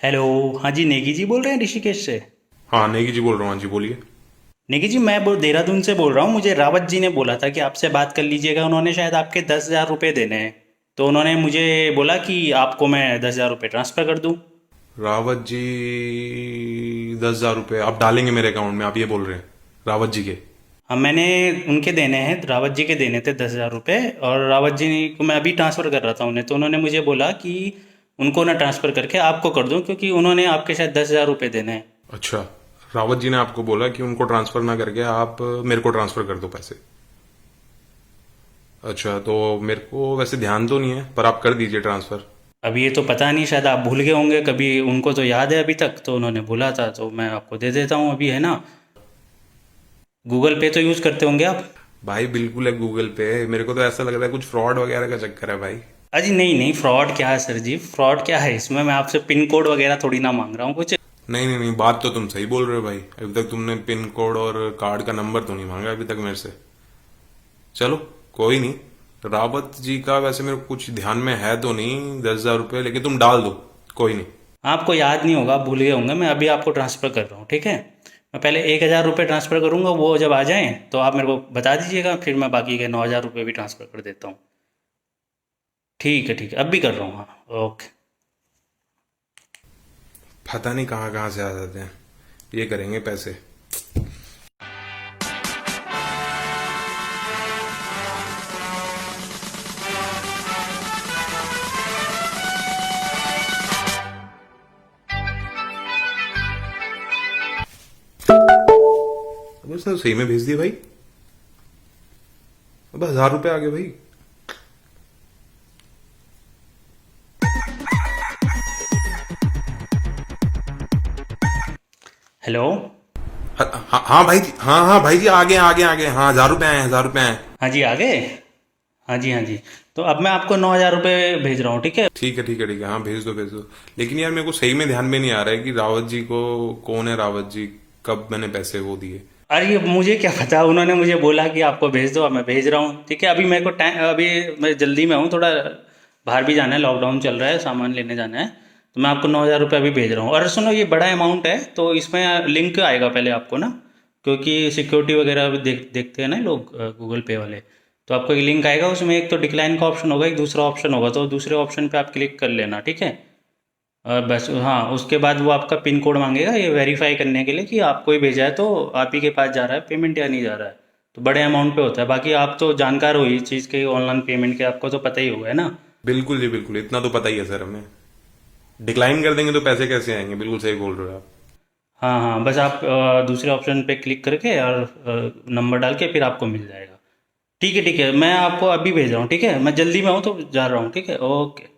Hello. हाँ जी, नेगी जी बोल रहे हैं ऋषिकेश से। हाँ नेगी जी बोल रहा हूँ। हाँ जी बोलिए। नेगी जी, मैं देहरादून से बोल रहा हूँ। मुझे रावत जी ने बोला था कि आपसे बात कर लीजिएगा। उन्होंने शायद आपके 10,000 रुपये देने हैं, तो उन्होंने मुझे बोला कि आपको मैं 10,000 रुपये ट्रांसफ़र कर दूँ। रावत जी 10,000 रुपये आप डालेंगे मेरे अकाउंट में, आप ये बोल रहे हैं रावत जी के? हाँ, मैंने उनके देने हैं, रावत जी के देने थे 10,000 रुपये। और रावत जी को मैं अभी ट्रांसफ़र कर रहा था उन्हें, तो उन्होंने मुझे बोला कि उनको ना ट्रांसफ़र करके आपको कर दूँ, क्योंकि उन्होंने आपके शायद 10,000 रुपये देने हैं। अच्छा, रावत जी ने आपको बोला कि उनको ट्रांसफर ना करके आप मेरे को ट्रांसफर कर दो पैसे। अच्छा, तो मेरे को वैसे ध्यान तो नहीं है, पर आप कर दीजिए ट्रांसफर। अब ये तो पता नहीं, शायद आप भूल गए होंगे। कभी उनको तो याद है अभी तक, तो उन्होंने बोला था, तो मैं आपको दे देता हूँ अभी, है ना। गूगल पे तो यूज़ करते होंगे आप। भाई बिल्कुल है गूगल पे। मेरे को तो ऐसा लग रहा है कुछ फ्रॉड वगैरह का चक्कर है भाई। अजी नहीं नहीं, फ्रॉड क्या है सर जी, फ्रॉड क्या है इसमें। मैं आपसे पिन कोड वगैरह थोड़ी ना मांग रहा हूँ कुछ। नहीं नहीं नहीं, बात तो तुम सही बोल रहे हो भाई। अभी तक तुमने पिन कोड और कार्ड का नंबर तो नहीं मांगा अभी तक मेरे से। चलो, कोई नहीं। रावत जी का वैसे मेरे को कुछ ध्यान में है तो नहीं 10,000 रुपये, लेकिन तुम डाल दो। कोई नहीं। आपको याद नहीं होगा, आप भूल गए होंगे। मैं अभी आपको ट्रांसफ़र कर रहा हूँ, ठीक है। मैं पहले 1,000 रुपये ट्रांसफ़र करूँगा, वो जब आ जाएँ तो आप मेरे को बता दीजिएगा, फिर मैं बाकी के 9,000 रुपये भी ट्रांसफ़र कर देता हूँ। ठीक है, अब भी कर रहा हूँ, हाँ। ओके। पता नहीं कहाँ कहाँ से आ जाते हैं ये करेंगे पैसे। अब उसने तो सही में भेज दिया भाई। अब 1,000 रुपये आ गए भाई। हेलो। हाँ हाँ हाँ भाई जी, हाँ हाँ भाई जी, आ गए हाँ, 1,000 रुपये आए, 1,000 रुपये आए। हाँ जी, आ गए। हाँ जी, हाँ जी। तो अब मैं आपको 9,000 रुपये भेज रहा हूँ, ठीक है। ठीक है ठीक है ठीक है, हाँ भेज दो भेज दो। लेकिन यार मेरे को सही में ध्यान में नहीं आ रहा है कि रावत जी को कौन है, रावत जी कब मैंने पैसे वो दिए। अरे मुझे क्या पता, उन्होंने मुझे बोला कि आपको भेज दो, अब मैं भेज रहा हूँ, ठीक है। अभी मेरे को टाइम, अभी मैं जल्दी में हूँ थोड़ा। बाहर भी जाना है, लॉकडाउन चल रहा है, सामान लेने जाना है। तो मैं आपको 9,000 रुपये अभी भेज रहा हूँ। और सुनो, ये बड़ा अमाउंट है, तो इसमें लिंक आएगा पहले आपको ना, क्योंकि सिक्योरिटी वगैरह भी देखते हैं ना लोग, गूगल पे वाले। तो आपको एक लिंक आएगा, उसमें एक तो डिक्लाइन का ऑप्शन होगा, एक दूसरा ऑप्शन होगा, तो दूसरे ऑप्शन पे आप क्लिक कर लेना, ठीक है। और बस हाँ, उसके बाद वो आपका पिन कोड मांगेगा, ये वेरीफाई करने के लिए कि आपको ही भेजा है, तो आप ही के पास जा रहा है पेमेंट या नहीं जा रहा है। तो बड़े अमाउंट पे होता है। बाकी आप तो जानकार हो इस चीज़ के, ऑनलाइन पेमेंट के, आपको तो पता ही होगा, है ना। बिल्कुल जी बिल्कुल, इतना तो पता ही है सर हमें। डिक्लाइन कर देंगे तो पैसे कैसे आएंगे, बिल्कुल सही बोल रहे हो आप। हाँ हाँ, बस आप दूसरे ऑप्शन पे क्लिक करके और नंबर डाल के फिर आपको मिल जाएगा। ठीक है, मैं आपको अभी भेज रहा हूँ, ठीक है। मैं जल्दी में हूँ तो जा रहा हूँ, ठीक है, ओके।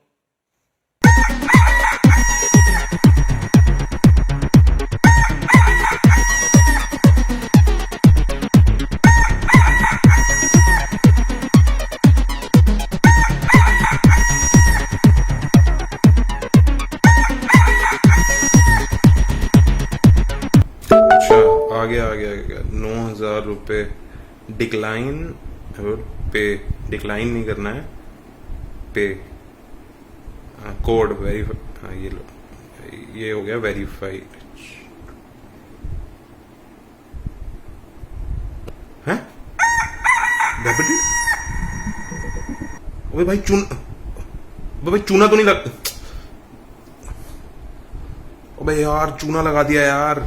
अच्छा, आ गया 9,000 रुपये। डिक्लाइन और पे। डिक्लाइन नहीं करना है, पे। कोड वेरीफाई, हाँ ये लो, ये हो गया वेरीफाई। हैं? डेबिटेड? अबे भाई चून, अबे भाई चूना तो नहीं लग, अबे यार चूना लगा दिया यार।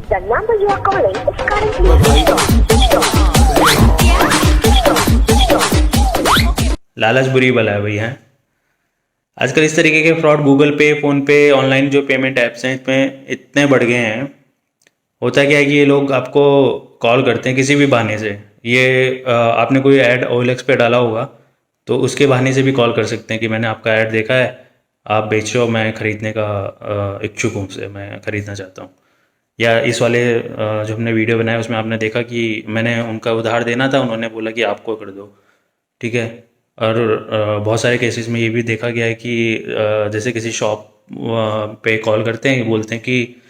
The number you are calling is currently अबे भाई, switched off. लालच बुरी बला है भैया। आजकल इस तरीके के फ्रॉड गूगल पे, फ़ोन पे, ऑनलाइन जो पेमेंट ऐप्स हैं, इसमें इतने बढ़ गए हैं। होता क्या है कि ये लोग आपको कॉल करते हैं किसी भी बहाने से। ये आपने कोई ऐड OLX पे डाला होगा, तो उसके बहाने से भी कॉल कर सकते हैं कि मैंने आपका ऐड देखा है, आप बेचो, मैं ख़रीदने का इच्छुक हूँ, से मैं ख़रीदना चाहता हूँ। या इस वाले जो हमने वीडियो बनाया उसमें आपने देखा कि मैंने उनका उधार देना था, उन्होंने बोला कि आपको कर दो, ठीक है। और बहुत सारे केसेस में ये भी देखा गया है कि जैसे किसी शॉप पे कॉल करते हैं, बोलते हैं कि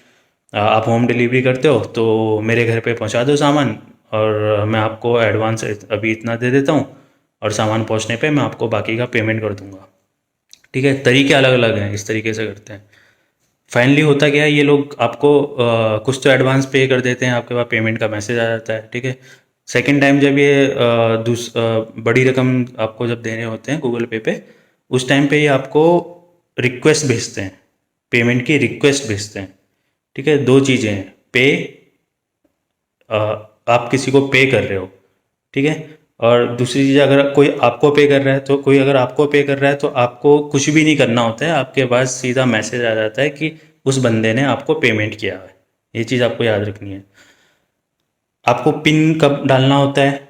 आप होम डिलीवरी करते हो तो मेरे घर पे पहुंचा दो सामान, और मैं आपको एडवांस अभी इतना दे देता हूँ, और सामान पहुंचने पे मैं आपको बाकी का पेमेंट कर दूंगा। ठीक है, तरीके अलग अलग हैं, इस तरीके से करते हैं। फाइनली होता क्या है, ये लोग आपको कुछ तो एडवांस पे कर देते हैं, आपके पास पेमेंट का मैसेज आ जाता है। ठीक है, सेकंड टाइम जब ये बड़ी रकम आपको जब देने होते हैं गूगल पे उस टाइम पे ये आपको रिक्वेस्ट भेजते हैं, पेमेंट की रिक्वेस्ट भेजते हैं। ठीक है, दो चीज़ें हैं, पे आप किसी को पे कर रहे हो, ठीक है, और दूसरी चीज़ अगर कोई आपको पे कर रहा है, तो कोई अगर आपको पे कर रहा है तो आपको कुछ भी नहीं करना होता है, आपके पास सीधा मैसेज आ जाता है कि उस बंदे ने आपको पेमेंट किया है। ये चीज़ आपको याद रखनी है। आपको पिन कब डालना होता है?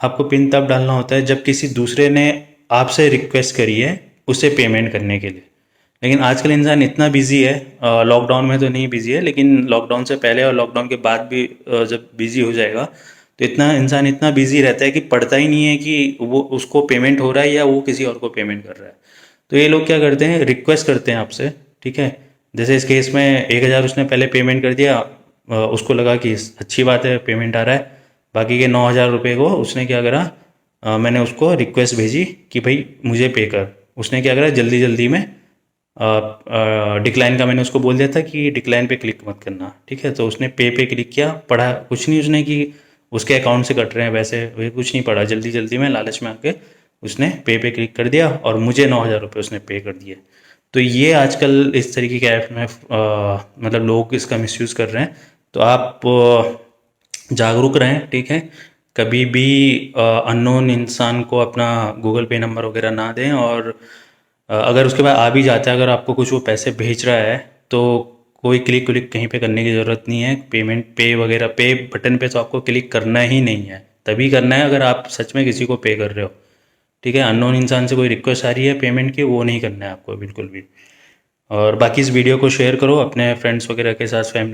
आपको पिन तब डालना होता है जब किसी दूसरे ने आपसे रिक्वेस्ट करी है उसे पेमेंट करने के लिए। लेकिन आजकल इंसान इतना बिजी है, लॉकडाउन में तो नहीं बिजी है, लेकिन लॉकडाउन से पहले और लॉकडाउन के बाद भी जब बिजी हो जाएगा तो इंसान इतना बिजी रहता है कि पढ़ता ही नहीं है कि वो उसको पेमेंट हो रहा है या वो किसी और को पेमेंट कर रहा है। तो ये लोग क्या करते हैं, रिक्वेस्ट करते हैं आपसे। ठीक है, जैसे इस केस में 1,000 उसने पहले पेमेंट कर दिया, उसको लगा कि अच्छी बात है पेमेंट आ रहा है, बाकी के 9,000 रुपये को उसने क्या करा, मैंने उसको रिक्वेस्ट भेजी कि भाई मुझे पे कर। उसने क्या करा, जल्दी जल्दी में डिक्लाइन का मैंने उसको बोल दिया था कि डिक्लाइन पे क्लिक मत करना। ठीक है, तो उसने पे क्लिक किया, पढ़ा कुछ नहीं उसने कि उसके अकाउंट से कट रहे हैं वैसे, वे कुछ नहीं पढ़ा, जल्दी जल्दी में लालच में आके उसने पे क्लिक कर दिया और मुझे 9,000 रुपये उसने पे कर दिए। तो ये आजकल इस तरीके के ऐप में मतलब लोग इसका मिसयूज़ कर रहे हैं। तो आप जागरूक रहें। ठीक है, कभी भी अननोन इंसान को अपना गूगल पे नंबर वगैरह ना दें, और अगर उसके बाद आ भी जाता है, अगर आपको कुछ वो पैसे भेज रहा है तो कोई क्लिक कहीं पे करने की ज़रूरत नहीं है। पेमेंट पे वगैरह पे बटन पे तो आपको क्लिक करना ही नहीं है, तभी करना है अगर आप सच में किसी को पे कर रहे हो। ठीक है, अननोन इंसान से कोई रिक्वेस्ट आ रही है पेमेंट की, वो नहीं करना है आपको बिल्कुल भी। और बाकी इस वीडियो को शेयर करो अपने फ्रेंड्स वगैरह के साथ, फैमिली